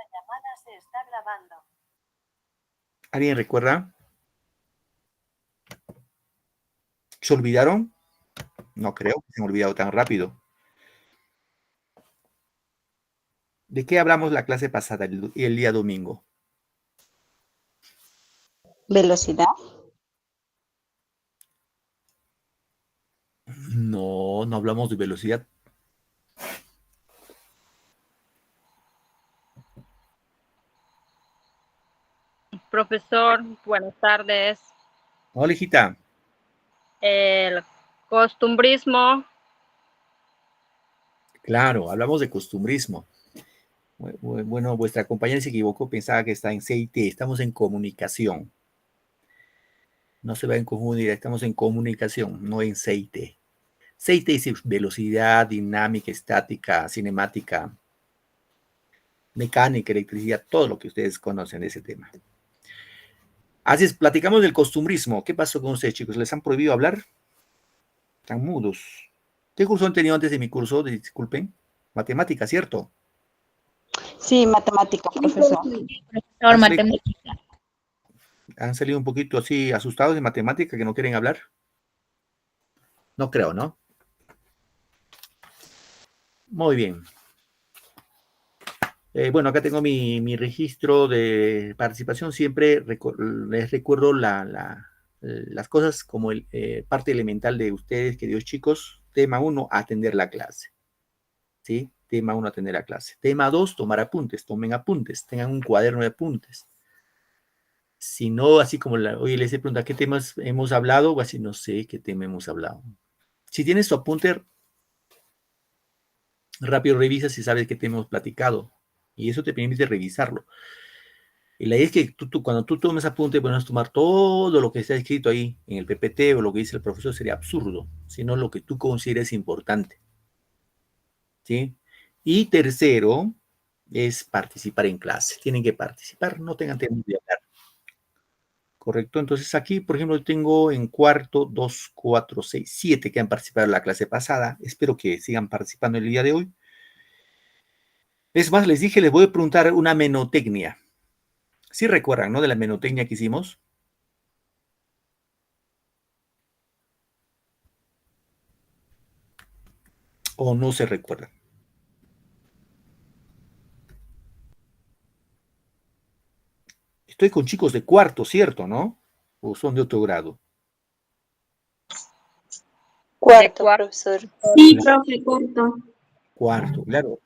llamada se está grabando. ¿Alguien recuerda? ¿Se olvidaron? No creo que se han olvidado tan rápido. ¿De qué hablamos la clase pasada, el día domingo? Velocidad. No, no hablamos de velocidad. Profesor, buenas tardes. Hola, hijita. El costumbrismo. Claro, hablamos de costumbrismo. Bueno, vuestra compañera se equivocó, pensaba que está en CIT, estamos en comunicación. No se vayan a confundir, estamos en comunicación, no en CIT. CIT es velocidad, dinámica, estática, cinemática, mecánica, electricidad, todo lo que ustedes conocen de ese tema. Así es, platicamos del costumbrismo. ¿Qué pasó con ustedes, chicos? ¿Les han prohibido hablar? Están mudos. ¿Qué curso han tenido antes de mi curso? Disculpen. Matemática, ¿cierto? Sí, matemática, profesor. Profesor, matemática. ¿Han salido un poquito así asustados de matemática que no quieren hablar? No creo, ¿no? Muy bien. Bueno, acá tengo mi registro de participación. Siempre les recuerdo las cosas como parte elemental de ustedes, queridos chicos. Tema 1, atender la clase. ¿Sí? Tema 1, atender la clase. Tema 2, tomar apuntes. Tomen apuntes. Tengan un cuaderno de apuntes. Si no, así como hoy les he preguntado qué temas hemos hablado, o así no sé qué tema hemos hablado. Si tienes tu apunte, rápido revisa si sabes qué tema hemos platicado. Y eso te permite revisarlo. Y la idea es que cuando tú tomes apunte, bueno, es tomar todo lo que está escrito ahí en el PPT o lo que dice el profesor sería absurdo, sino lo que tú consideres importante. ¿Sí? Y tercero, es participar en clase. Tienen que participar, no tengan temor de hablar. ¿Correcto? Entonces aquí, por ejemplo, tengo en cuarto 2, 4, 6, 7 que han participado en la clase pasada. Espero que sigan participando el día de hoy. Es más, les dije, les voy a preguntar una menotecnia. ¿Sí recuerdan, no? De la menotecnia que hicimos. ¿O no se recuerdan? Estoy con chicos de cuarto, ¿cierto, no? ¿O son de otro grado? Cuarto, profesor. Sí, profe, cuarto. Cuarto, claro.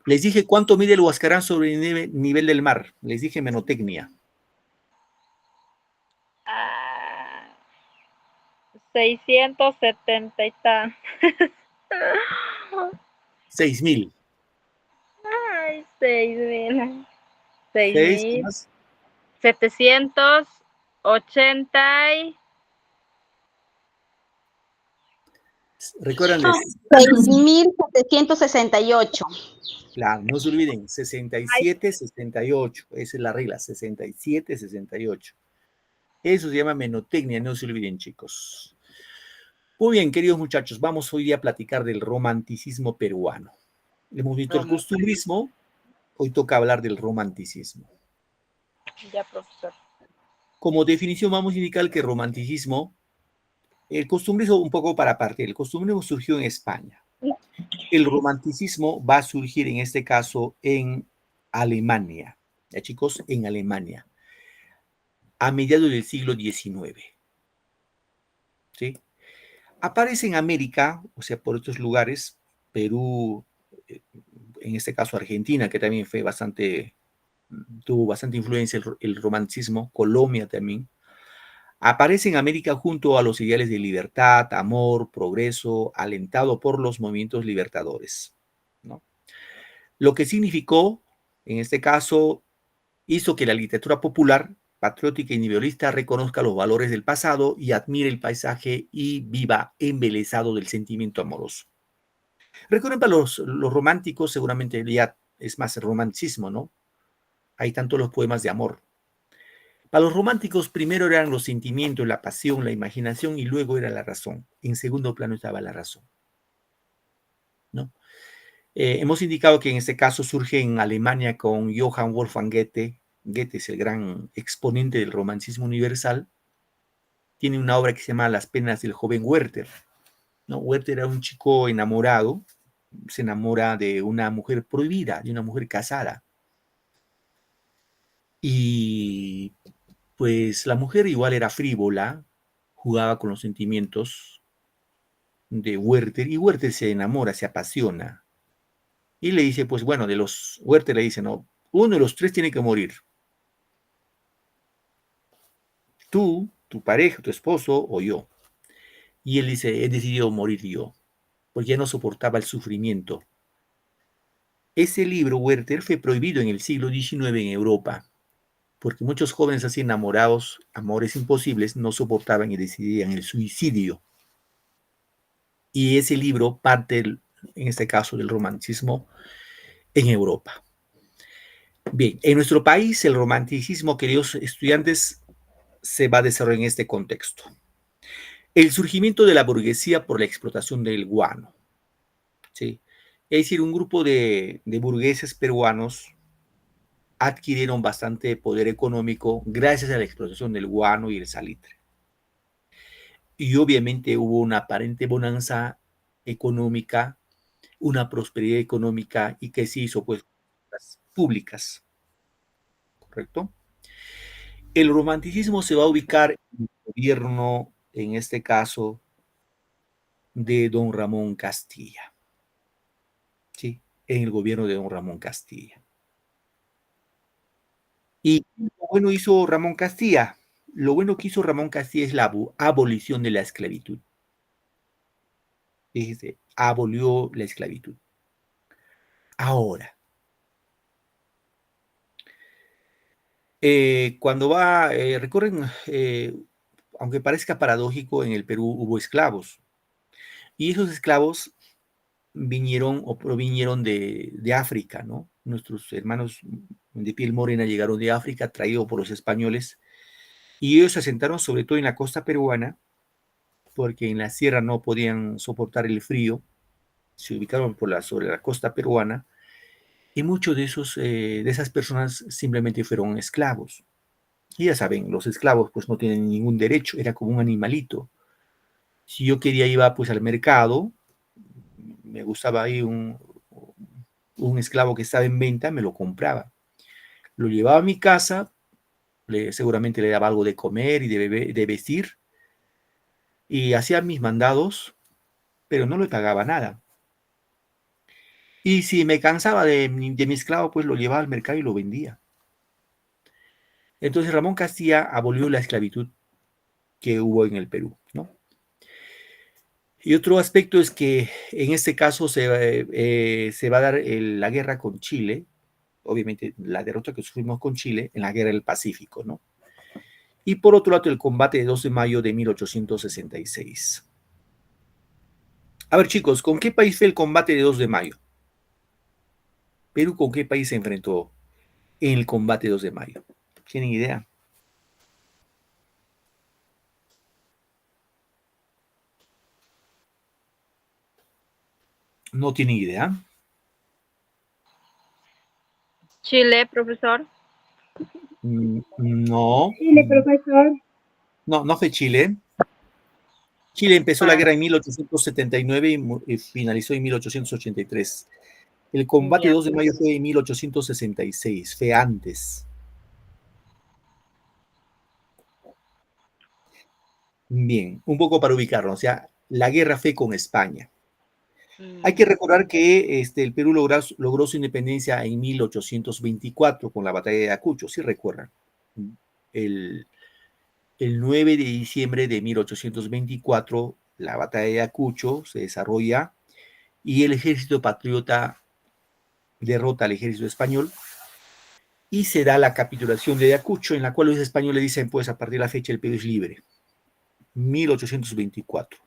Les dije cuánto mide el Huascarán sobre el nivel del mar. Les dije menotecnia. 670 y tal. 6,000. Ay, 6,000. 6 más. 780 y... Recuerdan 6.768. Claro, no se olviden, 67, 68. Esa es la regla, 67, 68. Eso se llama menotecnia, no se olviden, chicos. Muy bien, queridos muchachos, vamos hoy día a platicar del romanticismo peruano. Hemos visto el costumbrismo, hoy toca hablar del romanticismo. Ya, profesor. Como definición vamos a indicar que el romanticismo, el costumbrismo un poco para partir, el costumbrismo surgió en España. El romanticismo va a surgir en este caso en Alemania, ya chicos, en Alemania, a mediados del siglo XIX. ¿Sí? Aparece en América, o sea, por estos lugares, Perú, en este caso Argentina, que también fue tuvo bastante influencia el romanticismo, Colombia también, aparece en América junto a los ideales de libertad, amor, progreso, alentado por los movimientos libertadores, ¿no? Lo que significó, en este caso, hizo que la literatura popular, patriótica y individualista reconozca los valores del pasado y admire el paisaje y viva embelesado del sentimiento amoroso. Recuerden, para los románticos, seguramente ya es más el romanticismo, ¿no? Hay tanto los poemas de amor. Para los románticos, primero eran los sentimientos, la pasión, la imaginación y luego era la razón. En segundo plano estaba la razón, ¿no? Hemos indicado que en este caso surge en Alemania con Johann Wolfgang Goethe. Goethe es el gran exponente del romanticismo universal. Tiene una obra que se llama Las penas del joven Werther, ¿no? Werther era un chico enamorado, se enamora de una mujer prohibida, de una mujer casada. Y pues la mujer igual era frívola, jugaba con los sentimientos de Werther, y Werther se enamora, se apasiona. Y le dice, pues bueno, Werther le dice, no, uno de los tres tiene que morir. Tú, tu pareja, tu esposo o yo. Y él dice, he decidido morir yo, porque ya no soportaba el sufrimiento. Ese libro, Werther, fue prohibido en el siglo XIX en Europa, porque muchos jóvenes así enamorados, amores imposibles, no soportaban y decidían el suicidio. Y ese libro parte, en este caso, del romanticismo en Europa. Bien, en nuestro país el romanticismo, queridos estudiantes, se va a desarrollar en este contexto. El surgimiento de la burguesía por la explotación del guano. ¿Sí? Es decir, un grupo de burgueses peruanos adquirieron bastante poder económico gracias a la explotación del guano y el salitre. Y obviamente hubo una aparente bonanza económica, una prosperidad económica, y que se hizo pues públicas, ¿correcto? El romanticismo se va a ubicar en el gobierno, en este caso, de don Ramón Castilla. ¿Sí? En el gobierno de don Ramón Castilla. ¿Y lo bueno hizo Ramón Castilla? Lo bueno que hizo Ramón Castilla es la abolición de la esclavitud. Fíjese, abolió la esclavitud. Ahora, cuando recorren, aunque parezca paradójico, en el Perú hubo esclavos. Y esos esclavos vinieron o provinieron de África, ¿no? Nuestros hermanos de piel morena llegaron de África, traídos por los españoles, y ellos se asentaron sobre todo en la costa peruana, porque en la sierra no podían soportar el frío, se ubicaron sobre la costa peruana, y muchos de esas personas simplemente fueron esclavos. Y ya saben, los esclavos pues no tienen ningún derecho, era como un animalito. Si yo quería iba pues al mercado, me gustaba ahí un esclavo que estaba en venta, me lo compraba. Lo llevaba a mi casa, seguramente le daba algo de comer y de vestir, y hacía mis mandados, pero no le pagaba nada. Y si me cansaba de mi esclavo, pues lo llevaba al mercado y lo vendía. Entonces Ramón Castilla abolió la esclavitud que hubo en el Perú, ¿no? Y otro aspecto es que en este caso se va a dar la guerra con Chile, obviamente la derrota que sufrimos con Chile en la guerra del Pacífico, ¿no? Y por otro lado el combate de 2 de mayo de 1866. A ver chicos, ¿con qué país fue el combate de 2 de mayo? Perú, ¿con qué país se enfrentó en el combate de 2 de mayo? ¿Tienen idea? ¿No tienen idea? Chile, profesor. No. Chile, profesor. No, no fue Chile. Chile empezó la guerra en 1879 y finalizó en 1883. El combate Ya. 2 de mayo fue en 1866, fue antes. Bien, un poco para ubicarlo, o sea, la guerra fue con España. Hay que recordar que el Perú logró su independencia en 1824 con la batalla de Ayacucho, si recuerdan. El 9 de diciembre de 1824, la batalla de Ayacucho se desarrolla y el ejército patriota derrota al ejército español y se da la capitulación de Ayacucho, en la cual los españoles dicen, pues a partir de la fecha el Perú es libre. 1824.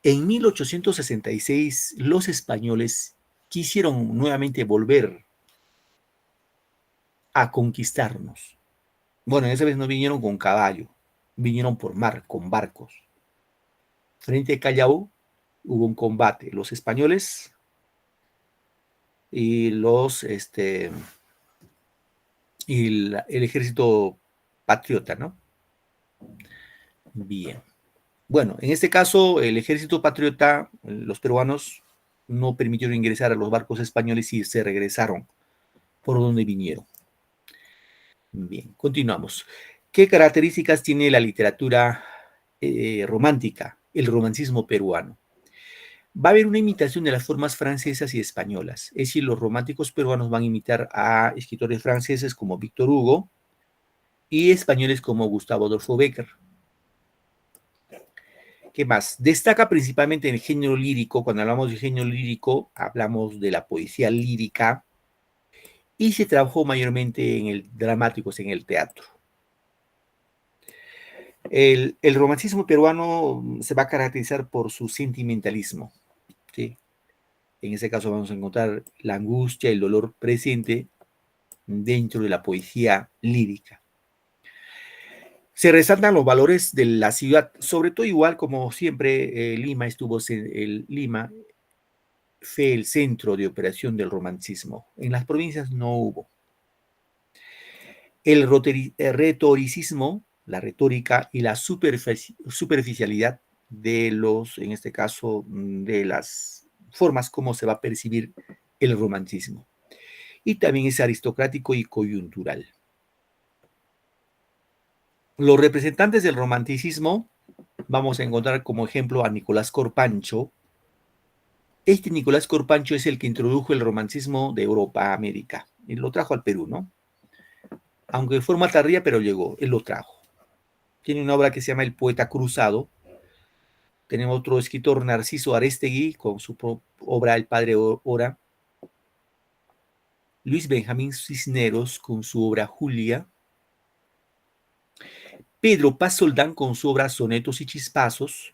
En 1866 los españoles quisieron nuevamente volver a conquistarnos. Bueno, esa vez no vinieron con caballo, vinieron por mar, con barcos. Frente a Callao hubo un combate. Los españoles y el ejército patriota, ¿no? Bien. Bueno, en este caso, el ejército patriota, los peruanos no permitieron ingresar a los barcos españoles y se regresaron por donde vinieron. Bien, continuamos. ¿Qué características tiene la literatura romántica, el romancismo peruano? Va a haber una imitación de las formas francesas y españolas. Es decir, los románticos peruanos van a imitar a escritores franceses como Víctor Hugo y españoles como Gustavo Adolfo Bécquer. ¿Qué más? Destaca principalmente en el género lírico. Cuando hablamos de género lírico, hablamos de la poesía lírica y se trabajó mayormente en el dramático, en el teatro. El romancismo peruano se va a caracterizar por su sentimentalismo, ¿sí? En ese caso vamos a encontrar la angustia, el dolor presente dentro de la poesía lírica. Se resaltan los valores de la ciudad, sobre todo igual como siempre Lima fue el centro de operación del romanticismo. En las provincias no hubo. El retoricismo, la retórica y la superficialidad de en este caso, de las formas como se va a percibir el romanticismo. Y también es aristocrático y coyuntural. Los representantes del romanticismo vamos a encontrar como ejemplo a Nicolás Corpancho. Este Nicolás Corpancho es el que introdujo el romanticismo de Europa a América y lo trajo al Perú, ¿no? Aunque de forma tardía, pero llegó, él lo trajo. Tiene una obra que se llama El Poeta Cruzado. Tenemos otro escritor, Narciso Arestegui, con su obra El Padre Ora. Luis Benjamín Cisneros, con su obra Julia. Pedro Paz Soldán, con su obra Sonetos y Chispazos.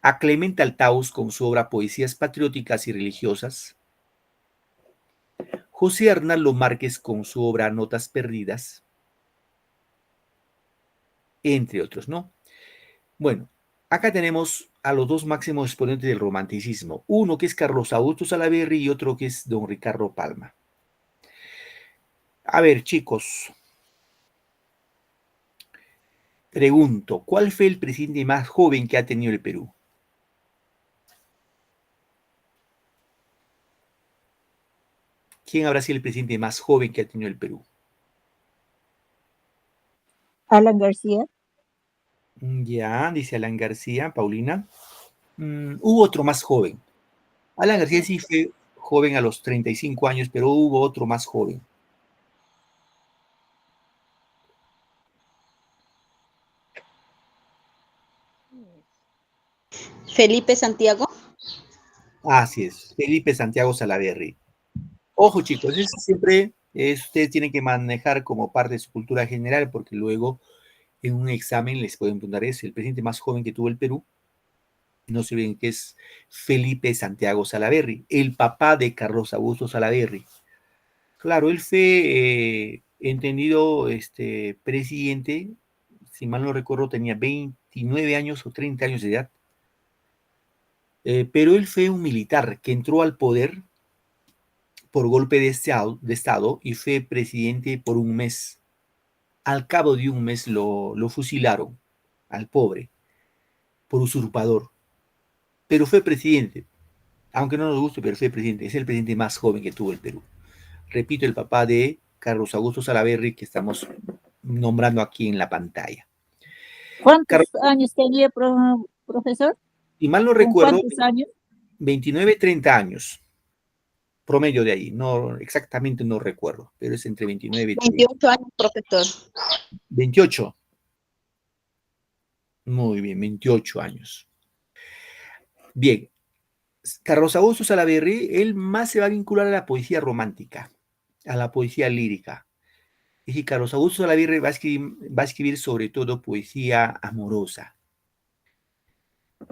A Clemente Altaus, con su obra Poesías Patrióticas y Religiosas. José Arnaldo Márquez, con su obra Notas Perdidas. Entre otros, ¿no? Bueno, acá tenemos a los dos máximos exponentes del romanticismo. Uno que es Carlos Augusto Salaverry y otro que es don Ricardo Palma. A ver, chicos. Pregunto, ¿cuál fue el presidente más joven que ha tenido el Perú? ¿Quién habrá sido el presidente más joven que ha tenido el Perú? Alan García. Ya, dice Alan García, Paulina. Hubo otro más joven. Alan García sí fue joven a los 35 años, pero hubo otro más joven. Felipe Santiago. Así es, Felipe Santiago Salaverry. Ojo, chicos, eso siempre ustedes tienen que manejar como parte de su cultura general, porque luego en un examen les pueden preguntar eso. El presidente más joven que tuvo el Perú, no se olviden que es Felipe Santiago Salaverry, el papá de Carlos Augusto Salaverry. Claro, él fue entendido presidente, si mal no recuerdo, tenía 29 años o 30 años de edad, pero él fue un militar que entró al poder por golpe de estado y fue presidente por un mes. Al cabo de un mes lo fusilaron al pobre por usurpador, pero fue presidente, aunque no nos guste, pero fue presidente. Es el presidente más joven que tuvo el Perú. Repito, el papá de Carlos Augusto Salaverry, que estamos nombrando aquí en la pantalla. ¿Cuántos años tenía, profesor? Si mal no ¿Con recuerdo, cuántos años? 29, 30 años. Promedio de ahí, no exactamente no recuerdo, pero es entre 29 y 30. 28 años, profesor. 28. Muy bien, 28 años. Bien, Carlos Augusto Salaverry, él más se va a vincular a la poesía romántica, a la poesía lírica. Es decir, Carlos Augusto Salaverry va a escribir sobre todo poesía amorosa.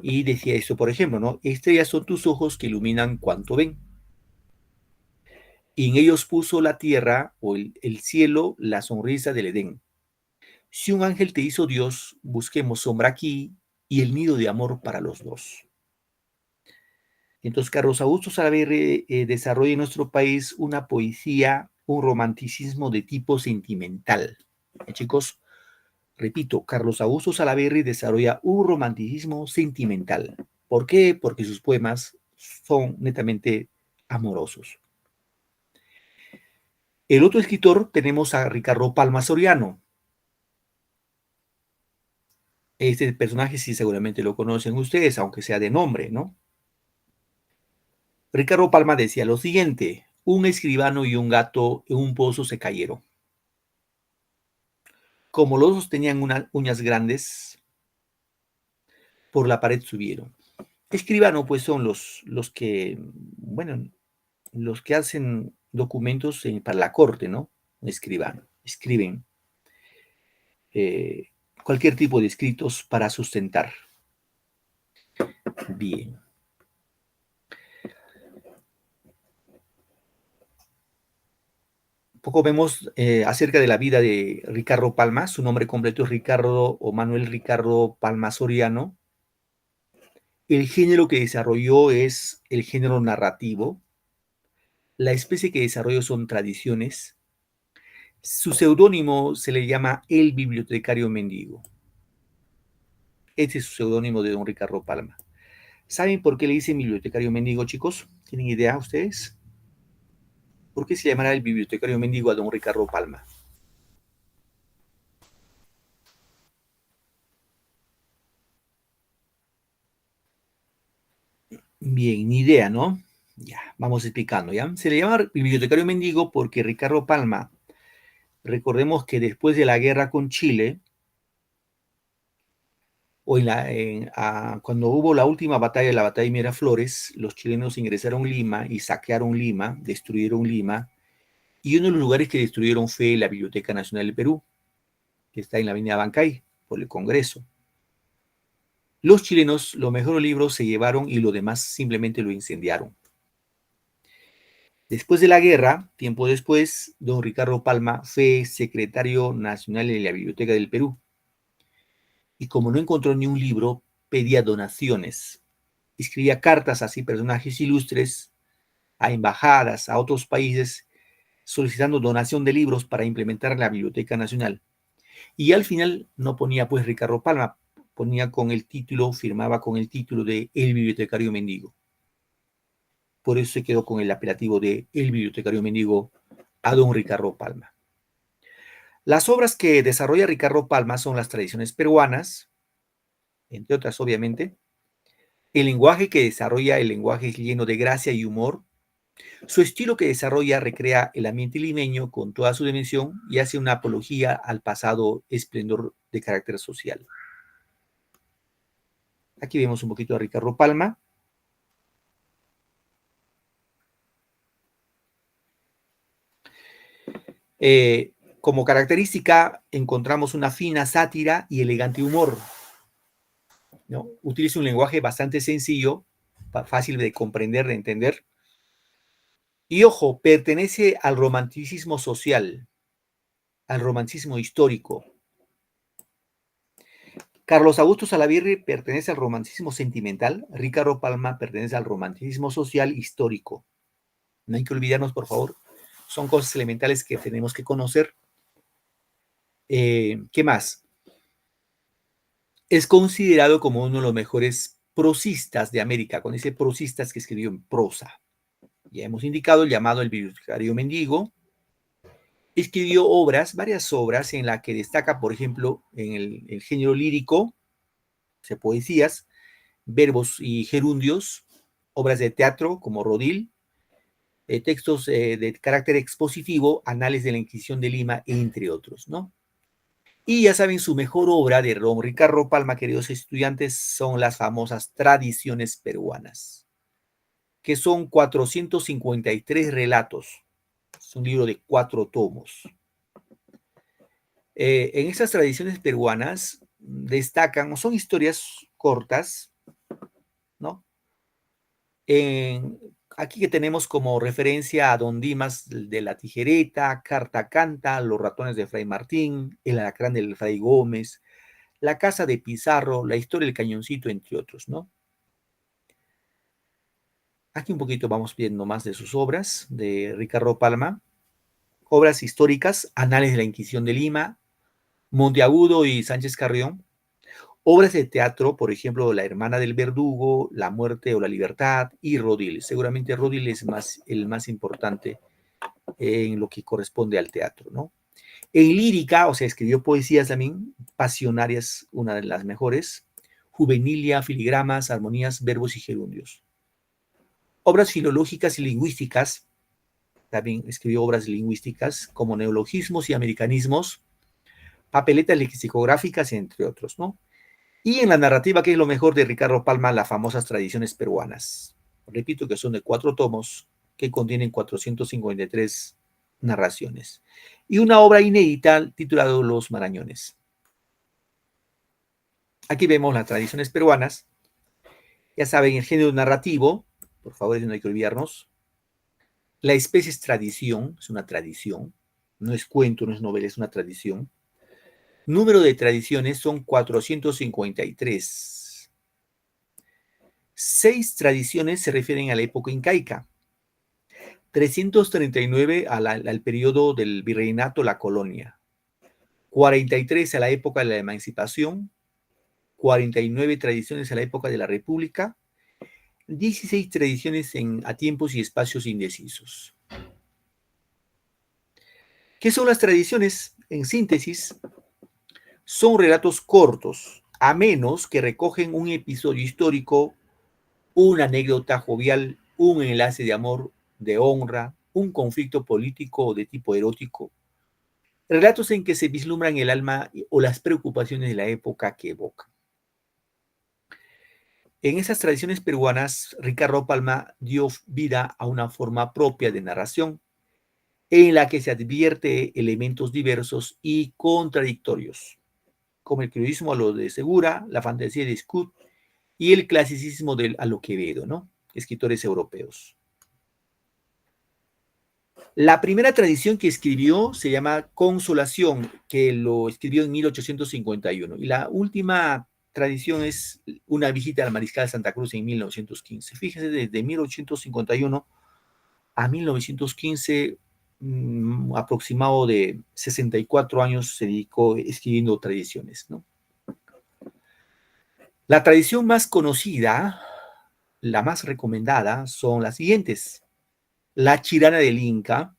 Y decía eso, por ejemplo, ¿no? Estrellas son tus ojos que iluminan cuanto ven. Y en ellos puso la tierra o el cielo la sonrisa del Edén. Si un ángel te hizo Dios, busquemos sombra aquí y el nido de amor para los dos. Entonces, Carlos Augusto Salaverry desarrolla en nuestro país una poesía, un romanticismo de tipo sentimental. Chicos, repito, Carlos Augusto Salaverry desarrolla un romanticismo sentimental. ¿Por qué? Porque sus poemas son netamente amorosos. El otro escritor tenemos a Ricardo Palma Soriano. Este personaje sí seguramente lo conocen ustedes, aunque sea de nombre, ¿no? Ricardo Palma decía lo siguiente: un escribano y un gato en un pozo se cayeron. Como los dos tenían uñas grandes, por la pared subieron. Escribano, pues, son los que, bueno, los que hacen documentos para la corte, ¿no? Escribano. Escriben cualquier tipo de escritos para sustentar. Bien. Poco vemos acerca de la vida de Ricardo Palma. Su nombre completo es Ricardo o Manuel Ricardo Palma Soriano. El género que desarrolló es el género narrativo. La especie que desarrolló son tradiciones. Su seudónimo se le llama El Bibliotecario Mendigo. Este es su seudónimo de don Ricardo Palma. ¿Saben por qué le dicen bibliotecario mendigo, chicos? ¿Tienen idea ustedes? ¿Por qué se llamará el bibliotecario mendigo a don Ricardo Palma? Bien, ni idea, ¿no? Ya, vamos explicando, ¿ya? Se le llama bibliotecario mendigo porque Ricardo Palma, recordemos que después de la guerra con Chile, o cuando hubo la última batalla, la batalla de Miraflores, los chilenos ingresaron a Lima y saquearon Lima, destruyeron Lima, y uno de los lugares que destruyeron fue la Biblioteca Nacional del Perú, que está en la avenida Bancay, por el Congreso. Los chilenos, los mejores libros se llevaron y lo demás simplemente lo incendiaron. Después de la guerra, tiempo después, don Ricardo Palma fue secretario nacional de la Biblioteca del Perú. Y como no encontró ni un libro, pedía donaciones. Escribía cartas así, personajes ilustres, a embajadas, a otros países, solicitando donación de libros para implementar en la Biblioteca Nacional. Y al final no ponía pues Ricardo Palma, ponía con el título, firmaba con el título de El Bibliotecario Mendigo. Por eso se quedó con el apelativo de El Bibliotecario Mendigo a don Ricardo Palma. Las obras que desarrolla Ricardo Palma son las tradiciones peruanas, entre otras obviamente. El lenguaje que desarrolla, el lenguaje es lleno de gracia y humor. Su estilo que desarrolla recrea el ambiente limeño con toda su dimensión y hace una apología al pasado esplendor de carácter social. Aquí vemos un poquito a Ricardo Palma. Como característica encontramos una fina sátira y elegante humor, ¿no? Utiliza un lenguaje bastante sencillo, fácil de comprender, de entender. Y ojo, pertenece al romanticismo social, al romanticismo histórico. Carlos Augusto Salaverry pertenece al romanticismo sentimental, Ricardo Palma pertenece al romanticismo social histórico. No hay que olvidarnos, por favor, son cosas elementales que tenemos que conocer. ¿Qué más? Es considerado como uno de los mejores prosistas de América, con ese prosistas que escribió en prosa. Ya hemos indicado el llamado El Bibliotecario Mendigo. Escribió obras, varias obras, en las que destaca, por ejemplo, en el género lírico, poesías, verbos y gerundios, obras de teatro como Rodil, textos de carácter expositivo, Anales de la Inquisición de Lima, entre otros, ¿no? Y ya saben, su mejor obra de don Ricardo Palma, queridos estudiantes, son las famosas Tradiciones Peruanas, que son 453 relatos. Es un libro de 4 tomos. En estas tradiciones peruanas destacan, son historias cortas, ¿no? Aquí que tenemos como referencia a Don Dimas de la Tijereta, Carta Canta, Los Ratones de Fray Martín, El Alacrán del Fray Gómez, La Casa de Pizarro, La Historia del Cañoncito, entre otros, ¿no? Aquí un poquito vamos viendo más de sus obras, de Ricardo Palma. Obras históricas, Anales de la Inquisición de Lima, Monteagudo y Sánchez Carrión. Obras de teatro, por ejemplo, La hermana del verdugo, La muerte o la libertad y Rodil. Seguramente Rodil es el más importante en lo que corresponde al teatro, ¿no? En lírica, o sea, escribió poesías también, pasionarias, una de las mejores, juvenilia, filigramas, armonías, verbos y gerundios. Obras filológicas y lingüísticas, también escribió obras lingüísticas como neologismos y americanismos, papeletas lexicográficas, entre otros, ¿no? Y en la narrativa, que es lo mejor de Ricardo Palma, las famosas tradiciones peruanas. Repito que son de 4 tomos que contienen 453 narraciones. Y una obra inédita titulada Los Marañones. Aquí vemos las tradiciones peruanas. Ya saben, el género narrativo, por favor, no hay que olvidarnos. La especie es tradición, es una tradición. No es cuento, no es novela, es una tradición. Número de tradiciones son 453. 6 tradiciones se refieren a la época incaica. 339 al periodo del virreinato, la colonia. 43 a la época de la emancipación. 49 tradiciones a la época de la república. 16 tradiciones a tiempos y espacios indecisos. ¿Qué son las tradiciones? En síntesis, son relatos cortos, amenos, que recogen un episodio histórico, una anécdota jovial, un enlace de amor, de honra, un conflicto político de tipo erótico. Relatos en que se vislumbran el alma o las preocupaciones de la época que evocan. En esas tradiciones peruanas, Ricardo Palma dio vida a una forma propia de narración, en la que se advierte elementos diversos y contradictorios, como el criollismo a lo de Segura, la fantasía de Scott y el clasicismo a lo Quevedo, ¿no? Escritores europeos. La primera tradición que escribió se llama Consolación, que lo escribió en 1851. Y la última tradición es Una visita al Mariscal de Santa Cruz en 1915. Fíjense, desde 1851 a 1915, aproximado de 64 años, se dedicó escribiendo tradiciones, ¿no? La tradición más conocida, la más recomendada, son las siguientes: La Chirana del Inca,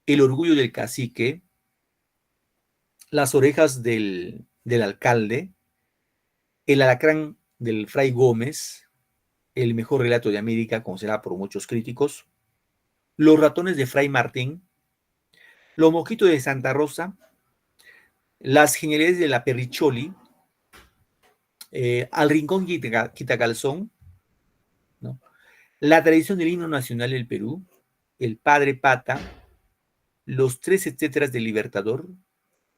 El orgullo del cacique, Las orejas del alcalde, El alacrán del Fray Gómez, el mejor relato de América, considerado por muchos críticos, Los ratones de Fray Martín, Los mojitos de Santa Rosa, Las genialidades de la Perricholi, Al rincón Quitacalzón, ¿no? La tradición del himno nacional del Perú, El padre Pata, Los tres etcéteras del Libertador,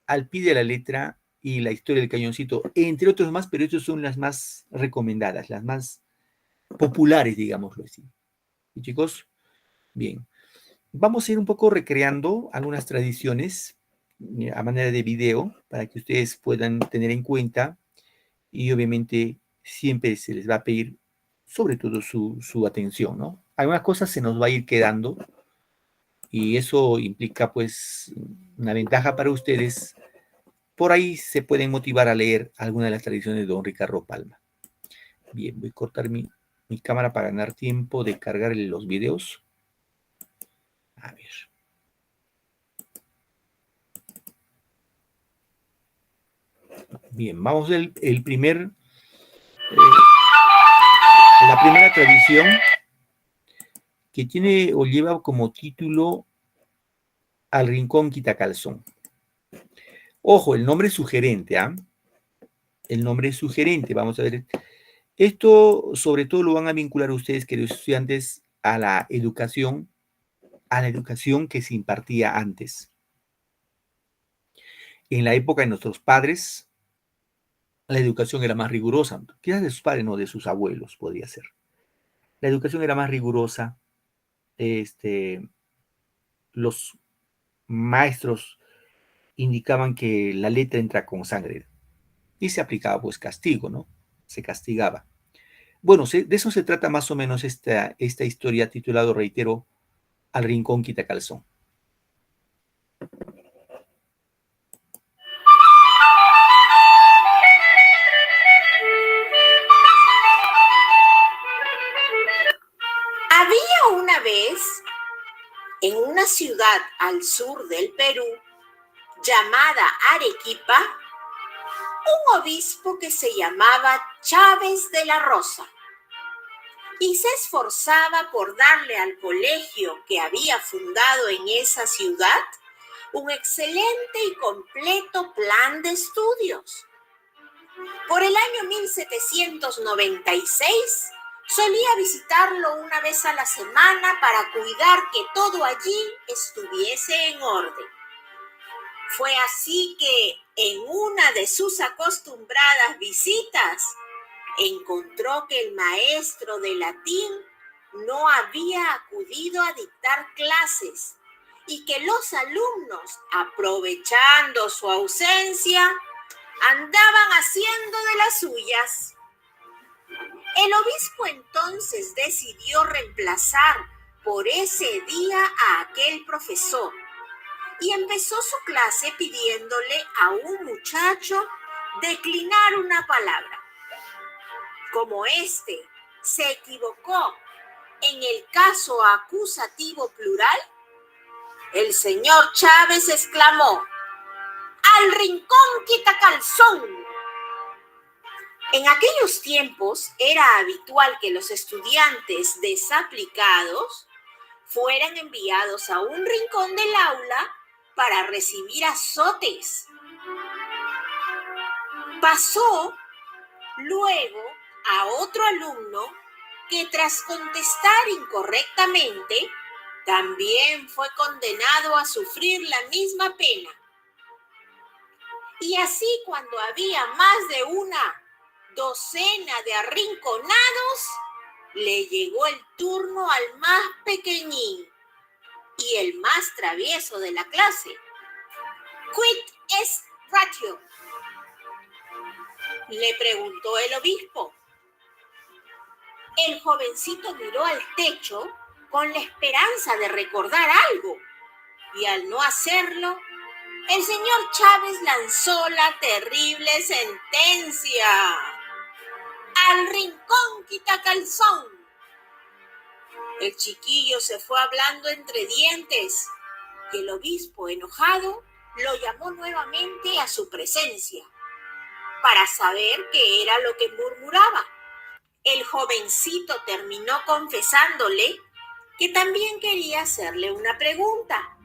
Al pie de la letra y La historia del cañoncito, entre otros más, pero estas son las más recomendadas, las más populares, digámoslo así. ¿Y chicos? Bien. Vamos a ir un poco recreando algunas tradiciones a manera de video para que ustedes puedan tener en cuenta, y obviamente siempre se les va a pedir sobre todo su atención, ¿no? Algunas cosas se nos va a ir quedando y eso implica pues una ventaja para ustedes. Por ahí se pueden motivar a leer alguna de las tradiciones de don Ricardo Palma. Bien, voy a cortar mi cámara para ganar tiempo de cargar los videos. A ver. Bien, vamos al la primera tradición, que tiene o lleva como título Al rincón Quitacalzón. Ojo, el nombre es sugerente, ¿ah? El nombre es sugerente, vamos a ver. Esto sobre todo lo van a vincular ustedes, queridos estudiantes, a la educación que se impartía antes. En la época de nuestros padres, la educación era más rigurosa. Quizás de sus padres, no, de sus abuelos podría ser. La educación era más rigurosa. Los maestros indicaban que la letra entra con sangre y se aplicaba pues castigo, ¿no? Se castigaba. Bueno, de eso se trata más o menos esta historia titulado, reitero, Al Rincón Quitacalzón. Había una vez, en una ciudad al sur del Perú, llamada Arequipa, un obispo que se llamaba Chávez de la Rosa y se esforzaba por darle al colegio que había fundado en esa ciudad un excelente y completo plan de estudios. Por el año 1796, solía visitarlo una vez a la semana para cuidar que todo allí estuviese en orden. Fue así que en una de sus acostumbradas visitas, encontró que el maestro de latín no había acudido a dictar clases y que los alumnos, aprovechando su ausencia, andaban haciendo de las suyas. El obispo entonces decidió reemplazar por ese día a aquel profesor y empezó su clase pidiéndole a un muchacho declinar una palabra. Como éste se equivocó en el caso acusativo plural, el señor Chávez exclamó: ¡Al rincón Quitacalzón! En aquellos tiempos era habitual que los estudiantes desaplicados fueran enviados a un rincón del aula para recibir azotes. Pasó luego a otro alumno que, tras contestar incorrectamente, también fue condenado a sufrir la misma pena. Y así, cuando había más de una docena de arrinconados, le llegó el turno al más pequeñín y el más travieso de la clase. ¿Quid est ratio?, le preguntó el obispo. El jovencito miró al techo con la esperanza de recordar algo, y al no hacerlo, el señor Chávez lanzó la terrible sentencia: ¡al rincón Quitacalzón! El chiquillo se fue hablando entre dientes y el obispo, enojado, lo llamó nuevamente a su presencia para saber qué era lo que murmuraba. El jovencito terminó confesándole que también quería hacerle una pregunta.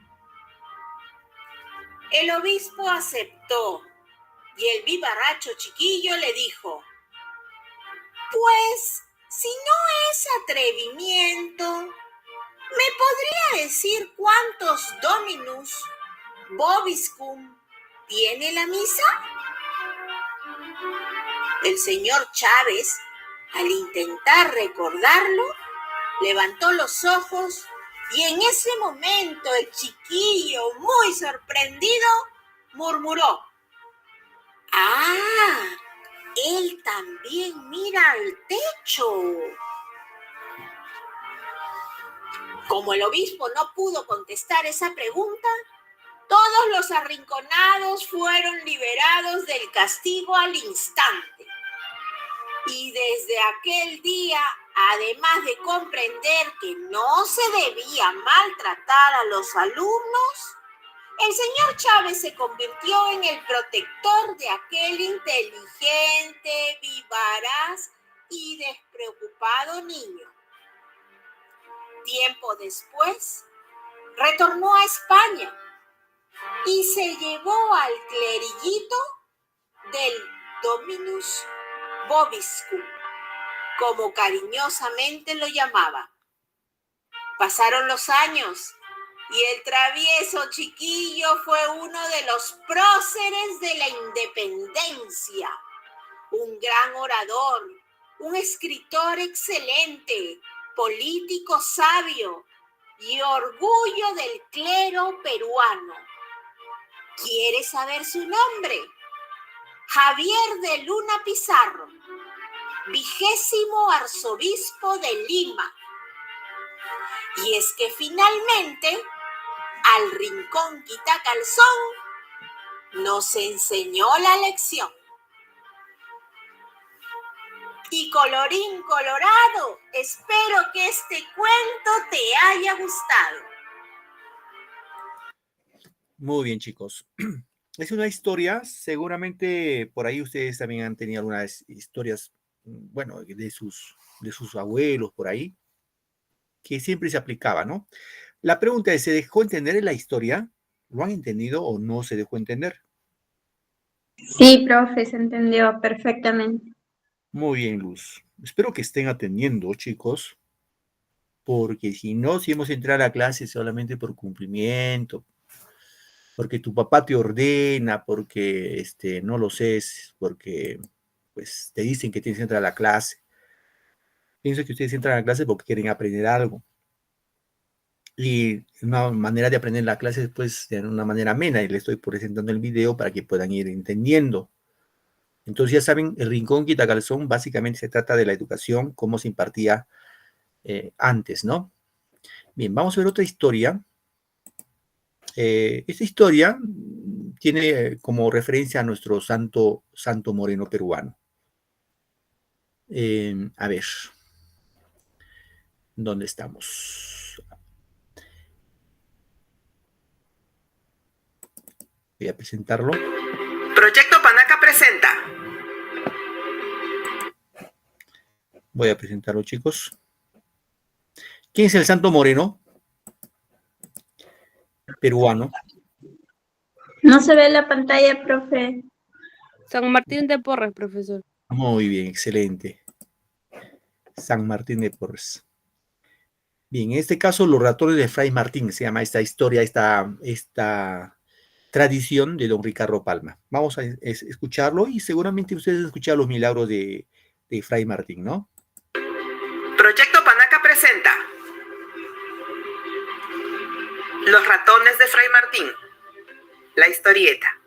El obispo aceptó y el vivarracho chiquillo le dijo: pues, si no es atrevimiento, ¿me podría decir cuántos dominus vobiscum tiene la misa? El señor Chávez, al intentar recordarlo, levantó los ojos y en ese momento el chiquillo, muy sorprendido, murmuró: ¡ah! Él también mira al techo. Como el obispo no pudo contestar esa pregunta, todos los arrinconados fueron liberados del castigo al instante. Y desde aquel día, además de comprender que no se debía maltratar a los alumnos, el señor Chávez se convirtió en el protector de aquel inteligente, vivaz y despreocupado niño. Tiempo después, retornó a España y se llevó al cleriguito del Dominus Vobiscum, como cariñosamente lo llamaba. Pasaron los años y el travieso chiquillo fue uno de los próceres de la independencia, un gran orador, un escritor excelente, político sabio y orgullo del clero peruano. ¿Quieres saber su nombre? Javier de Luna Pizarro. 20º arzobispo de Lima. Y es que finalmente, al rincón quitacalzón nos enseñó la lección. Y colorín colorado, espero que este cuento te haya gustado. Muy bien, chicos. Es una historia, seguramente por ahí ustedes también han tenido algunas historias, bueno, de sus abuelos por ahí, que siempre se aplicaba, ¿no? La pregunta es, ¿se dejó entender en la historia? ¿Lo han entendido o no se dejó entender? Sí, profe, se entendió perfectamente. Muy bien, Luz. Espero que estén atendiendo, chicos, porque si no, si hemos entrado a la clase solamente por cumplimiento, porque tu papá te ordena, porque no lo sé, porque pues te dicen que tienes que entrar a la clase. Pienso que ustedes entran a la clase porque quieren aprender algo. Y una manera de aprender la clase es pues de una manera amena, y les estoy presentando el video para que puedan ir entendiendo. Entonces ya saben, el Rincón Quitacalzón básicamente se trata de la educación, cómo se impartía antes, ¿no? Bien, vamos a ver otra historia. Esta historia tiene como referencia a nuestro santo moreno peruano. A ver, ¿dónde estamos? Voy a presentarlo. Proyecto Panaca presenta. Voy a presentarlo, chicos. ¿Quién es el santo moreno peruano? No se ve la pantalla, profe. San Martín de Porres, profesor. Muy bien, excelente. San Martín de Porres. Bien, en este caso, los ratones de Fray Martín, se llama esta historia, esta tradición de don Ricardo Palma. Vamos a escucharlo y seguramente ustedes han escuchado los milagros de Fray Martín, ¿no? Proyecto Panaca presenta. Los ratones de Fray Martín. La historieta.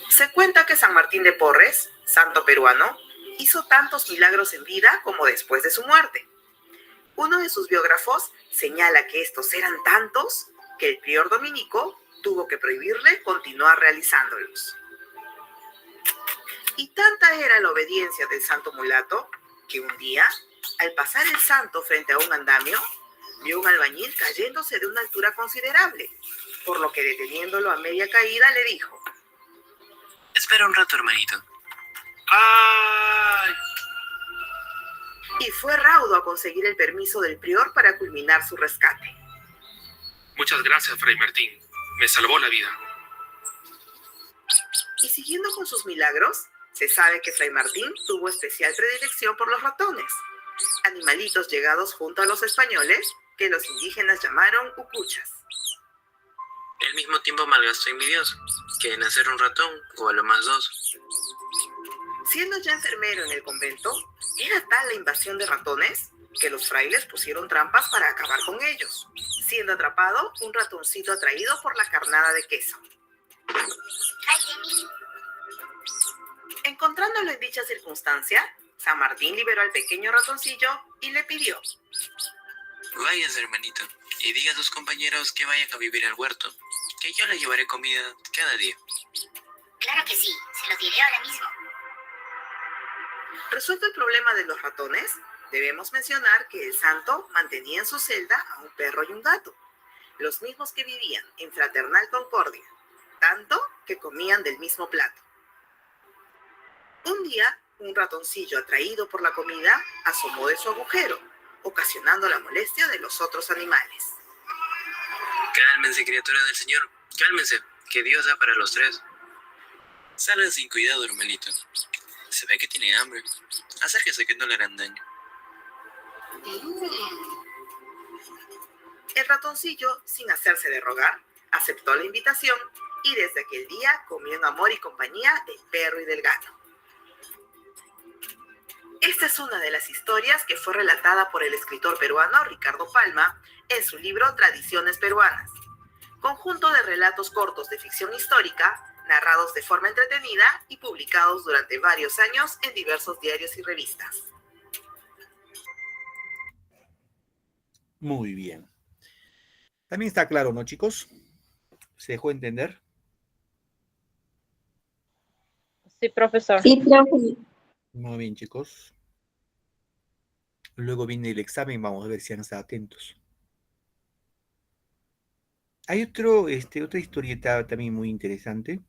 Se cuenta que San Martín de Porres, santo peruano, hizo tantos milagros en vida como después de su muerte. Uno de sus biógrafos señala que estos eran tantos que el prior dominico tuvo que prohibirle continuar realizándolos. Y tanta era la obediencia del santo mulato que un día, al pasar el santo frente a un andamio, vio un albañil cayéndose de una altura considerable, por lo que deteniéndolo a media caída le dijo: Espera un rato, hermanito. ¡ay! Y fue raudo a conseguir el permiso del prior para culminar su rescate. Muchas gracias, Fray Martín. Me salvó la vida. Y siguiendo con sus milagros, se sabe que Fray Martín tuvo especial predilección por los ratones, animalitos llegados junto a los españoles que los indígenas llamaron ucuchas. Al mismo tiempo malgastó en mi Dios, que de nacer un ratón o a lo más dos. Siendo ya enfermero en el convento, era tal la invasión de ratones que los frailes pusieron trampas para acabar con ellos, siendo atrapado un ratoncito atraído por la carnada de queso. Encontrándolo en dicha circunstancia, San Martín liberó al pequeño ratoncillo y le pidió: Váyase, hermanito, y diga a sus compañeros que vayan a vivir al huerto, que yo les llevaré comida cada día. Claro que sí, se los diré ahora mismo. Resuelto el problema de los ratones, debemos mencionar que el santo mantenía en su celda a un perro y un gato, los mismos que vivían en fraternal concordia, tanto que comían del mismo plato. Un día, un ratoncillo atraído por la comida asomó de su agujero, ocasionando la molestia de los otros animales. Cálmense, criaturas del Señor, cálmense, que Dios da para los tres. Salgan sin cuidado, hermanito. Se ve que tiene hambre. Acérquese que no le harán daño. El ratoncillo, sin hacerse de rogar, aceptó la invitación y desde aquel día comió en amor y compañía del perro y del gato. Esta es una de las historias que fue relatada por el escritor peruano Ricardo Palma en su libro Tradiciones Peruanas, conjunto de relatos cortos de ficción histórica narrados de forma entretenida y publicados durante varios años en diversos diarios y revistas. Muy bien. También está claro, ¿no, chicos? ¿Se dejó entender? Sí, profesor. Sí, profe. Muy bien, chicos. Luego viene el examen, vamos a ver si han estado atentos. Hay otra historieta también muy interesante.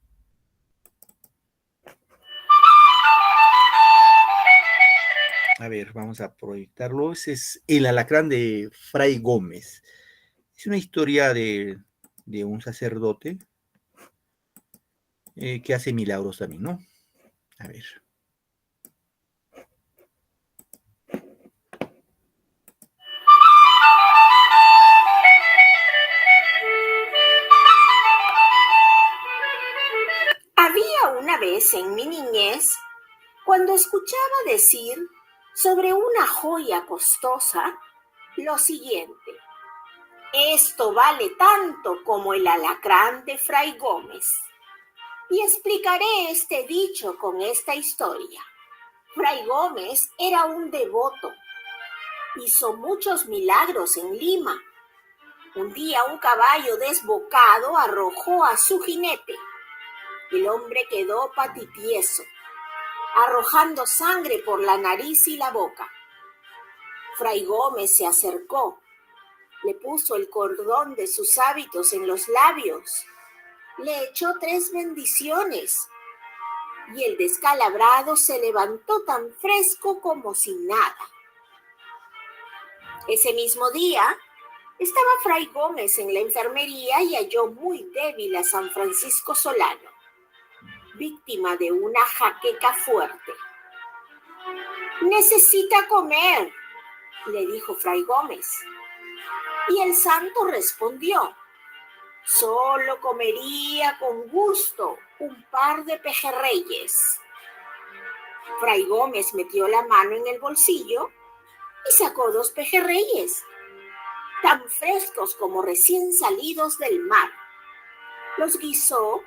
A ver, vamos a proyectarlo. Ese es El alacrán de Fray Gómez. Es una historia de un sacerdote que hace milagros también, ¿no? A ver. Había una vez en mi niñez, cuando escuchaba decir sobre una joya costosa, lo siguiente: esto vale tanto como el alacrán de Fray Gómez. Y explicaré este dicho con esta historia. Fray Gómez era un devoto. Hizo muchos milagros en Lima. Un día un caballo desbocado arrojó a su jinete. El hombre quedó patitieso, arrojando sangre por la nariz y la boca. Fray Gómez se acercó, le puso el cordón de sus hábitos en los labios, le echó 3 bendiciones y el descalabrado se levantó tan fresco como sin nada. Ese mismo día estaba Fray Gómez en la enfermería y halló muy débil a San Francisco Solano, víctima de una jaqueca fuerte. «Necesita comer», le dijo Fray Gómez. Y el santo respondió: «Solo comería con gusto un par de pejerreyes». Fray Gómez metió la mano en el bolsillo y sacó 2 pejerreyes, tan frescos como recién salidos del mar. Los guisó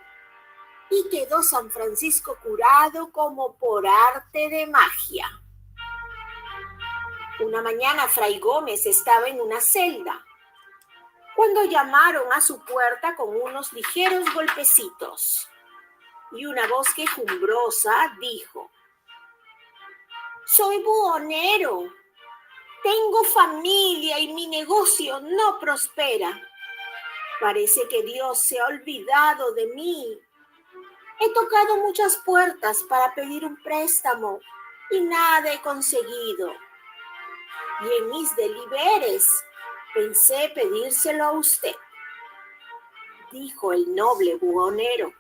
y quedó San Francisco curado como por arte de magia. Una mañana Fray Gómez estaba en una celda, cuando llamaron a su puerta con unos ligeros golpecitos, y una voz quejumbrosa dijo: «Soy buhonero, tengo familia y mi negocio no prospera. Parece que Dios se ha olvidado de mí. He tocado muchas puertas para pedir un préstamo y nada he conseguido. Y en mis deliberes pensé pedírselo a usted», dijo el noble buhonero.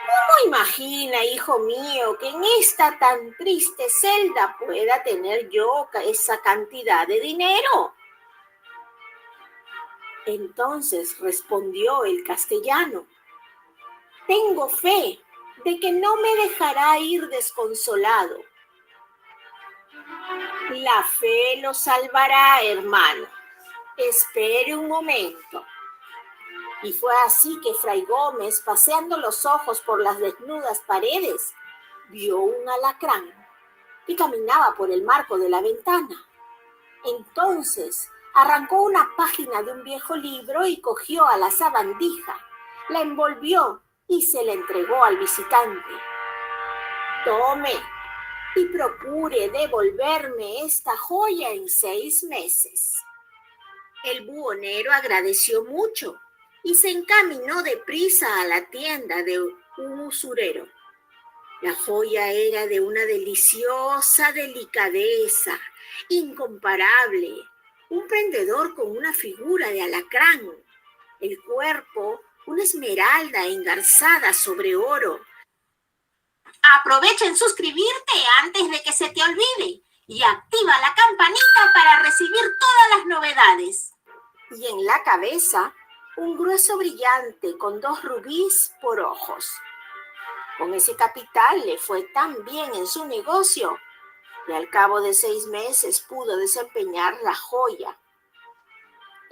«¿Cómo imagina, hijo mío, que en esta tan triste celda pueda tener yo esa cantidad de dinero?». Entonces respondió el castellano: «Tengo fe de que no me dejará ir desconsolado». «La fe lo salvará, hermano. Espere un momento». Y fue así que Fray Gómez, paseando los ojos por las desnudas paredes, vio un alacrán que caminaba por el marco de la ventana. Entonces arrancó una página de un viejo libro y cogió a la sabandija, la envolvió y se la entregó al visitante. «Tome y procure devolverme esta joya en 6 meses». El buhonero agradeció mucho y se encaminó deprisa a la tienda de un usurero. La joya era de una deliciosa delicadeza, incomparable, un prendedor con una figura de alacrán, el cuerpo una esmeralda engarzada sobre oro. Aprovecha en suscribirte antes de que se te olvide y activa la campanita para recibir todas las novedades. Y en la cabeza, un grueso brillante con 2 rubíes por ojos. Con ese capital le fue tan bien en su negocio y al cabo de 6 meses pudo desempeñar la joya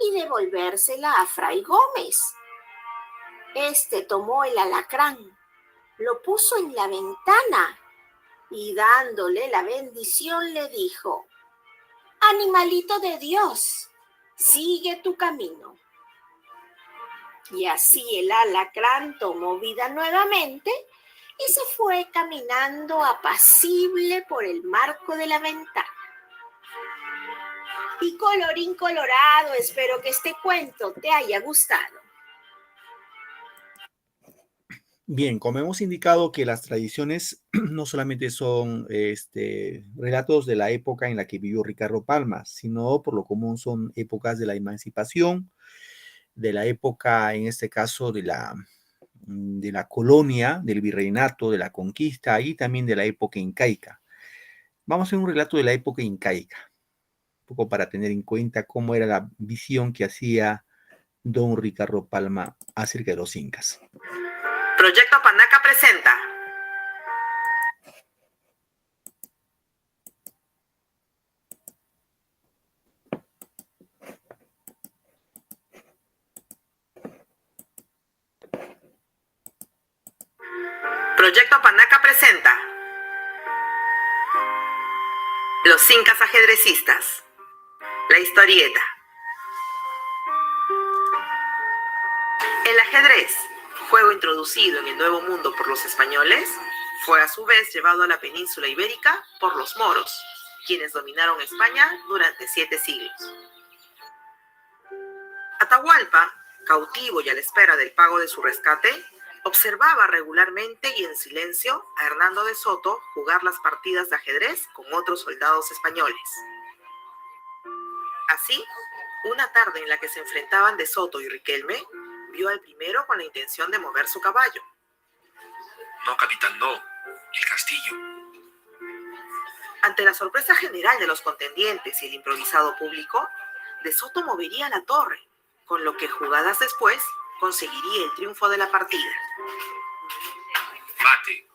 y devolvérsela a Fray Gómez. Este tomó el alacrán, lo puso en la ventana y dándole la bendición le dijo: animalito de Dios, sigue tu camino. Y así el alacrán tomó vida nuevamente y se fue caminando apacible por el marco de la ventana. Y colorín colorado, espero que este cuento te haya gustado. Bien, como hemos indicado que las tradiciones no solamente son relatos de la época en la que vivió Ricardo Palma, sino por lo común son épocas de la emancipación, de la época, en este caso, de la colonia, del virreinato, de la conquista y también de la época incaica. Vamos a hacer un relato de la época incaica, un poco para tener en cuenta cómo era la visión que hacía don Ricardo Palma acerca de los incas. Proyecto Panaca presenta Proyecto Panaca presenta Los Incas ajedrecistas. La historieta. El ajedrez, juego introducido en el Nuevo Mundo por los españoles, fue a su vez llevado a la península ibérica por los moros, quienes dominaron España durante 7 siglos. Atahualpa, cautivo y a la espera del pago de su rescate, observaba regularmente y en silencio a Hernando de Soto jugar las partidas de ajedrez con otros soldados españoles. Así, una tarde en la que se enfrentaban de Soto y Riquelme, vio al primero con la intención de mover su caballo. No, capitán, no. El castillo. Ante la sorpresa general de los contendientes y el improvisado público, de Soto movería la torre, con lo que jugadas después conseguiría el triunfo de la partida. Mate.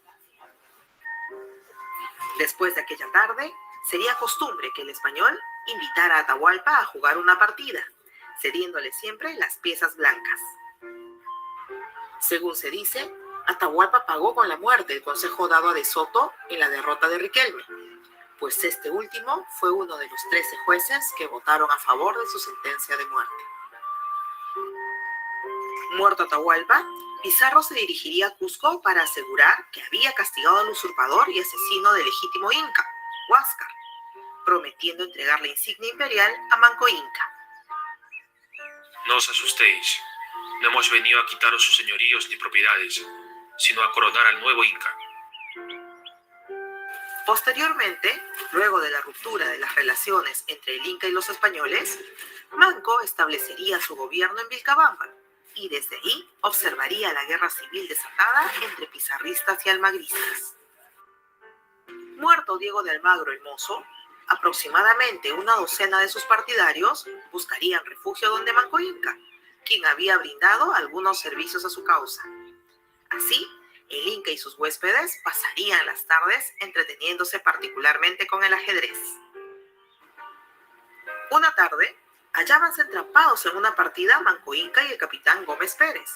Después de aquella tarde, sería costumbre que el español invitara a Atahualpa a jugar una partida, cediéndole siempre las piezas blancas. Según se dice, Atahualpa pagó con la muerte el consejo dado a De Soto en la derrota de Riquelme, pues este último fue uno de los 13 jueces que votaron a favor de su sentencia de muerte. Muerto Atahualpa, Pizarro se dirigiría a Cusco para asegurar que había castigado al usurpador y asesino del legítimo inca, Huáscar, prometiendo entregar la insignia imperial a Manco Inca. No os asustéis. No hemos venido a quitaros sus señoríos ni propiedades, sino a coronar al nuevo Inca. Posteriormente, luego de la ruptura de las relaciones entre el Inca y los españoles, Manco establecería su gobierno en Vilcabamba y desde ahí observaría la guerra civil desatada entre pizarristas y almagristas. Muerto Diego de Almagro el Mozo, aproximadamente una docena de sus partidarios buscarían refugio donde Manco Inca, quien había brindado algunos servicios a su causa. Así, el Inca y sus huéspedes pasarían las tardes entreteniéndose particularmente con el ajedrez. Una tarde, hallábanse atrapados en una partida Manco Inca y el capitán Gómez Pérez,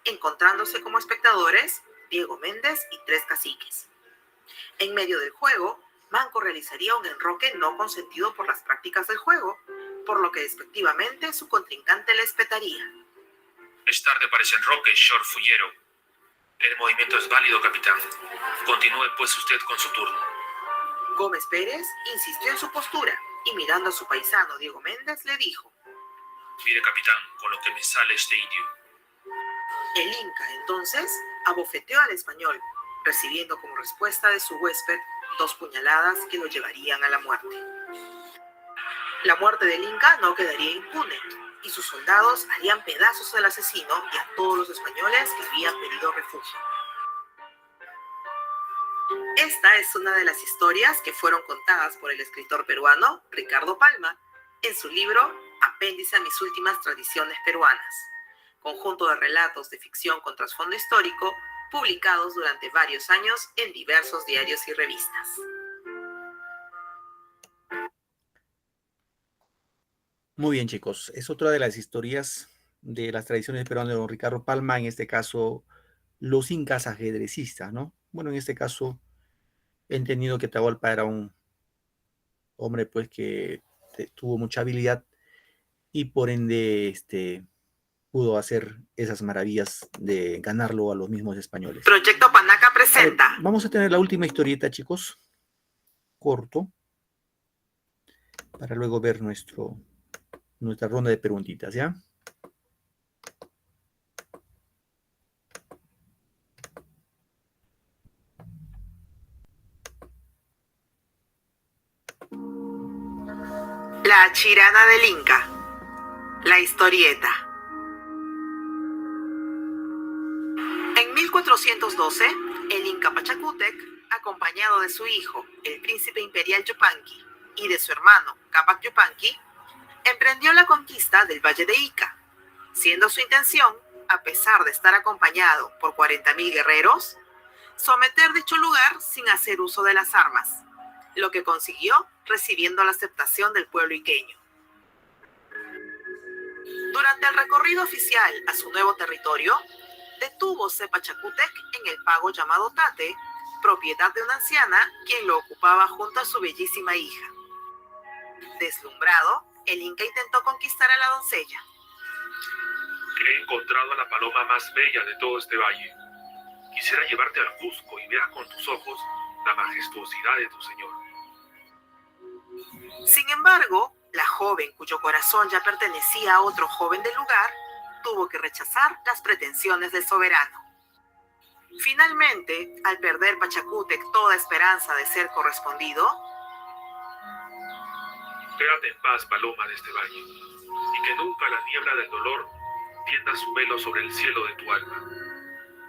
encontrándose como espectadores Diego Méndez y 3 caciques. En medio del juego, Manco realizaría un enroque no consentido por las prácticas del juego, por lo que despectivamente su contrincante le espetaría. Es tarde para ese enroque, short fullero. El movimiento es válido, capitán. Continúe pues usted con su turno. Gómez Pérez insistió en su postura y mirando a su paisano Diego Méndez le dijo: Mire, capitán, con lo que me sale este indio. El Inca entonces abofeteó al español, recibiendo como respuesta de su huésped 2 puñaladas que lo llevarían a la muerte. La muerte del Inca no quedaría impune, y sus soldados harían pedazos al asesino y a todos los españoles que habían pedido refugio. Esta es una de las historias que fueron contadas por el escritor peruano Ricardo Palma en su libro Apéndice a mis últimas tradiciones peruanas, conjunto de relatos de ficción con trasfondo histórico publicados durante varios años en diversos diarios y revistas. Muy bien, chicos. Es otra de las historias de las tradiciones peruanas de don Ricardo Palma, en este caso, los incas ajedrecistas, ¿no? Bueno, en este caso, he entendido que Atahualpa era un hombre, pues, que tuvo mucha habilidad y por ende, pudo hacer esas maravillas de ganarlo a los mismos españoles. Proyecto Panaca presenta. A ver, vamos a tener la última historieta, chicos, corto, para luego ver nuestra ronda de preguntitas, ¿ya? La Chirana del Inca. La historieta. En 1412, el Inca Pachacútec, acompañado de su hijo, el príncipe imperial Yupanqui, y de su hermano, Cápac Yupanqui, emprendió la conquista del Valle de Ica, siendo su intención, a pesar de estar acompañado por 40.000 guerreros, someter dicho lugar sin hacer uso de las armas, lo que consiguió recibiendo la aceptación del pueblo iqueño. Durante el recorrido oficial a su nuevo territorio, detúvose Pachacútec en el pago llamado Tate, propiedad de una anciana quien lo ocupaba junto a su bellísima hija. Deslumbrado, el Inca intentó conquistar a la doncella. He encontrado a la paloma más bella de todo este valle. Quisiera llevarte al Cusco y veas con tus ojos la majestuosidad de tu señor. Sin embargo, la joven, cuyo corazón ya pertenecía a otro joven del lugar, tuvo que rechazar las pretensiones del soberano. Finalmente, al perder Pachacútec toda esperanza de ser correspondido, Quédate en paz, paloma de este valle, y que nunca la niebla del dolor tienda su velo sobre el cielo de tu alma.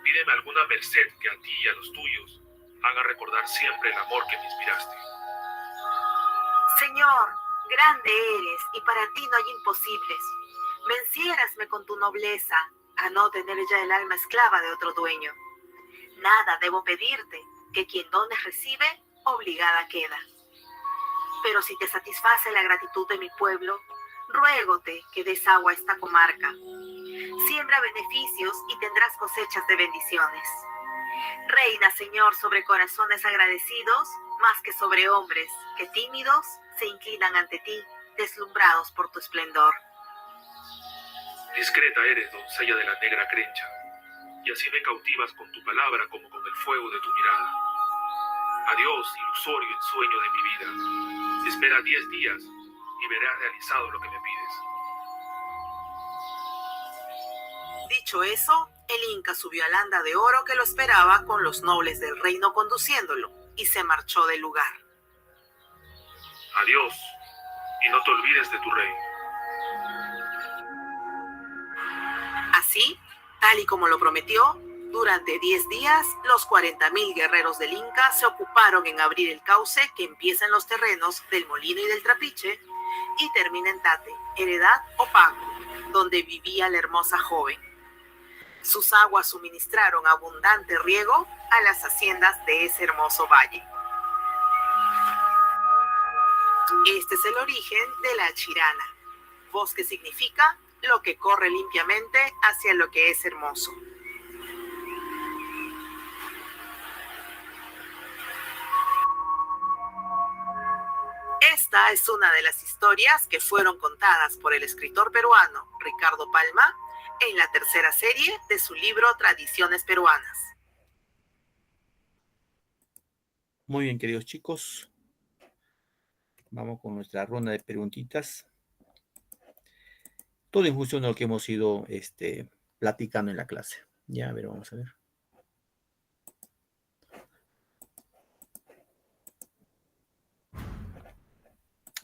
Pídeme alguna merced que a ti y a los tuyos haga recordar siempre el amor que me inspiraste. Señor, grande eres y para ti no hay imposibles. Venciérasme con tu nobleza a no tener ya el alma esclava de otro dueño. Nada debo pedirte, que quien dones recibe, obligada queda. Pero si te satisface la gratitud de mi pueblo, ruégote que des agua a esta comarca. Siembra beneficios y tendrás cosechas de bendiciones. Reina, Señor, sobre corazones agradecidos, más que sobre hombres que tímidos se inclinan ante ti, deslumbrados por tu esplendor. Discreta eres, doncella de la negra crencha, y así me cautivas con tu palabra como con el fuego de tu mirada. Adiós, ilusorio ensueño de mi vida. Espera 10 días y verás realizado lo que me pides. dicho eso, el Inca subió al anda de oro que lo esperaba con los nobles del reino conduciéndolo y se marchó del lugar. Adiós, y no te olvides de tu rey. Así, tal y como lo prometió, durante 10 días, los 40.000 guerreros del Inca se ocuparon en abrir el cauce que empieza en los terrenos del Molino y del Trapiche y termina en Tate, Heredad o Pago, donde vivía la hermosa joven. Sus aguas suministraron abundante riego a las haciendas de ese hermoso valle. Este es el origen de la Chirana, voz que significa lo que corre limpiamente hacia lo que es hermoso. Esta es una de las historias que fueron contadas por el escritor peruano Ricardo Palma en la tercera serie de su libro Tradiciones Peruanas. Muy bien, queridos chicos. Vamos con nuestra ronda de preguntitas. Todo en función de lo que hemos ido platicando en la clase. Ya, a ver, vamos a ver.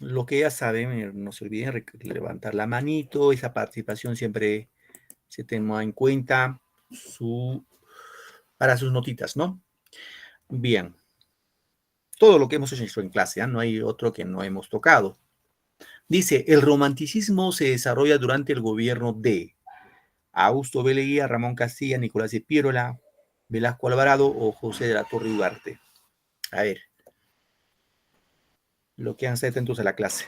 Lo que ya saben, no se olviden levantar la manito. Esa participación siempre se toma en cuenta para sus notitas, ¿no? Bien. Todo lo que hemos hecho en clase, ¿eh? No hay otro que no hemos tocado. Dice, el romanticismo se desarrolla durante el gobierno de Augusto B. Leguía, Ramón Castilla, Nicolás de Piérola, Velasco Alvarado o José de la Torre Ugarte. A ver. Lo que han estado atentos a la clase.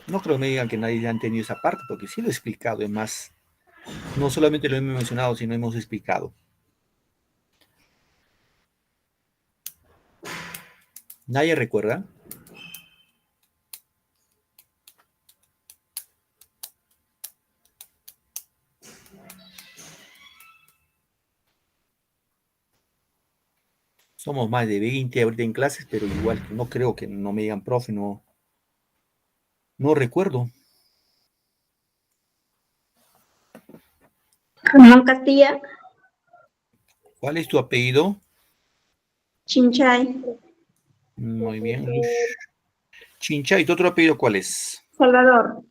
No creo que me digan que nadie ha entendido esa parte, porque sí lo he explicado. Es más, no solamente lo hemos mencionado, sino hemos explicado. ¿Nadie recuerda? Somos más de 20 ahorita en clases, pero igual no creo que no me digan, profe, no recuerdo. Ramón Castilla, ¿Cuál es tu apellido? Chinchay, Muy bien, Luz. Chincha, ¿y tu otro apellido cuál es? Salvador.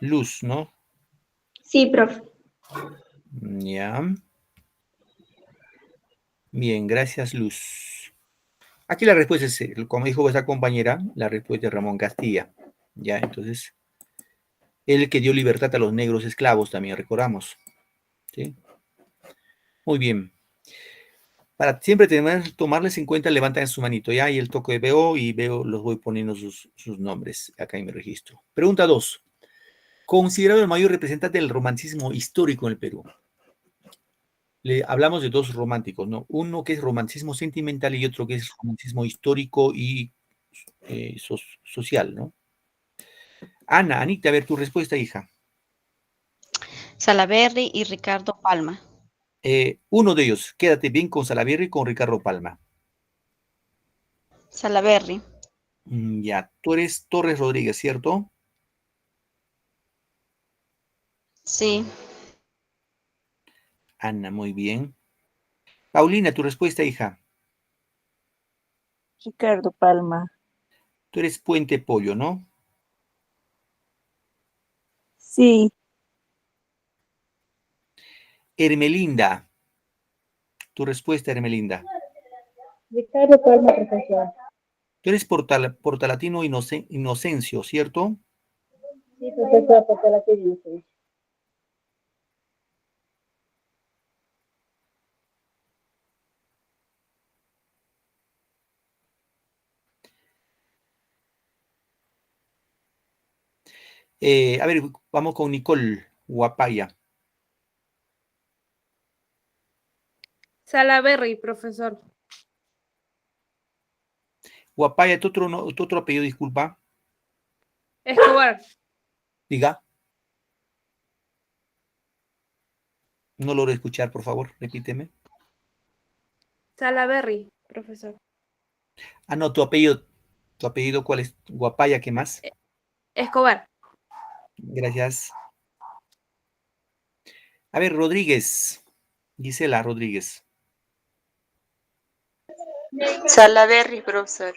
Luz, ¿no? Sí, profe. Ya. Bien, gracias, Luz. Aquí la respuesta es, como dijo esa compañera, la respuesta es Ramón Castilla. Ya, entonces, el que dio libertad a los negros esclavos, también recordamos. ¿Sí? Muy bien. Para siempre tomarles en cuenta, levantan su manito, ¿ya? Y el toque veo y veo, los voy poniendo sus nombres acá en mi registro. Pregunta 2. Considerado el mayor representante del romanticismo histórico en el Perú. Hablamos de dos románticos, ¿no? Uno que es romanticismo sentimental y otro que es romanticismo histórico y social, ¿no? Anita, a ver tu respuesta, hija. Salaberry y Ricardo Palma. Uno de ellos, quédate bien con Salaverry y con Ricardo Palma. Salaberry. Ya, tú eres Torres Rodríguez, ¿cierto? Sí. Ana, muy bien. Paulina, tu respuesta, hija. Ricardo Palma. Tú eres Puente Pollo, ¿no? Sí. Hermelinda. Tu respuesta, Hermelinda. Ricardo Palma, profesor. Tú eres Portalatino Inocencio, ¿cierto? Sí, profesor, Portalatino. A ver, vamos con Nicole Guapaya. Salaberry, profesor. Guapaya, tu otro apellido, disculpa. Escobar. Diga. No logro escuchar, por favor, repíteme. Salaberry, profesor. Ah, no, tu apellido, ¿cuál es? Guapaya, ¿qué más? Escobar. Gracias. A ver, Rodríguez. Gisela Rodríguez. Salaberry, profesor.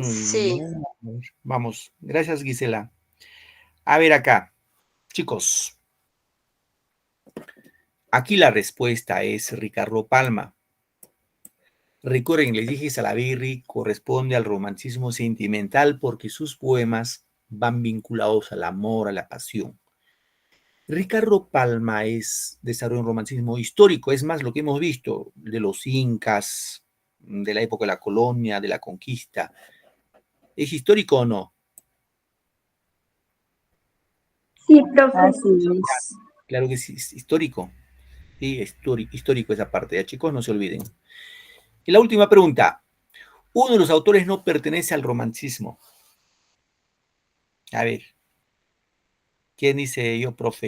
Sí. Vamos. Gracias, Gisela. A ver acá. Chicos. Aquí la respuesta es Ricardo Palma. Recuerden, les dije, Salaverry corresponde al romanticismo sentimental porque sus poemas van vinculados al amor, a la pasión. Ricardo Palma desarrolla un romanticismo histórico, es más lo que hemos visto de los incas, de la época de la colonia, de la conquista. ¿Es histórico o no? Sí, profe. Así es. Claro que sí, es histórico. Sí, histórico esa parte, ya chicos, no se olviden. Y la última pregunta. Uno de los autores no pertenece al romanticismo. A ver. ¿Quién dice yo, profe?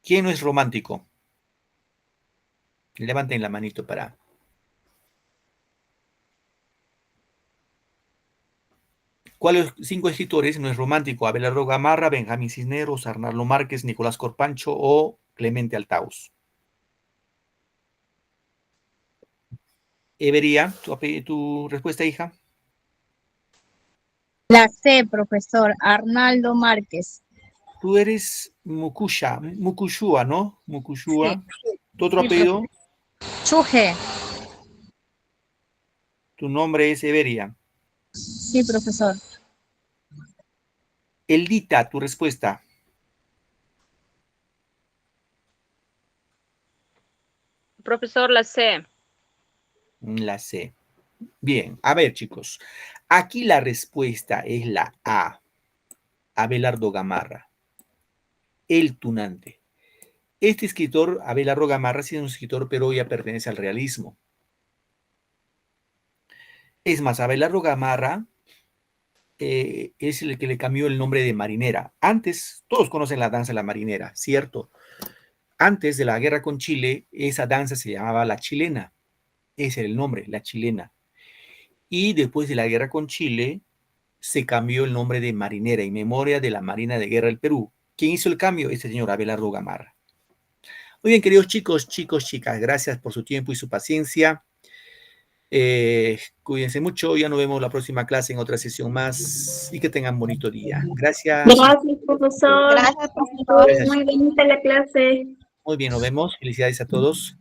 ¿Quién no es romántico? Levanten la manito para... ¿Cuáles 5 escritores no es romántico? Abelardo Gamarra, Benjamín Cisneros, Arnaldo Márquez, Nicolás Corpancho o Clemente Altaus. Evería, tu respuesta, hija. La C, profesor, Arnaldo Márquez. Tú eres Mucushua, ¿no? Mucushua. Sí. ¿Tu otro Sí, apellido? Chuje. Tu nombre es Evería. Sí, profesor. Eldita, tu respuesta. Profesor, la C. La C. Bien, a ver, chicos. Aquí la respuesta es la A. Abelardo Gamarra. El tunante. Este escritor, Abelardo Gamarra, sí es un escritor, pero ya pertenece al realismo. Es más, Abelardo Gamarra es el que le cambió el nombre de marinera. Antes, todos conocen la danza de la marinera, ¿cierto? Antes de la guerra con Chile, esa danza se llamaba la chilena. Ese era el nombre, la chilena. Y después de la guerra con Chile, se cambió el nombre de marinera en memoria de la Marina de Guerra del Perú. ¿Quién hizo el cambio? Este señor Abelardo Gamarra. Muy bien, queridos chicos, chicas, gracias por su tiempo y su paciencia. Cuídense mucho, ya nos vemos la próxima clase en otra sesión más y que tengan bonito día. Gracias. Gracias, profesor. Gracias, profesor. Gracias. Muy bonita la clase. Muy bien, nos vemos. Felicidades a todos.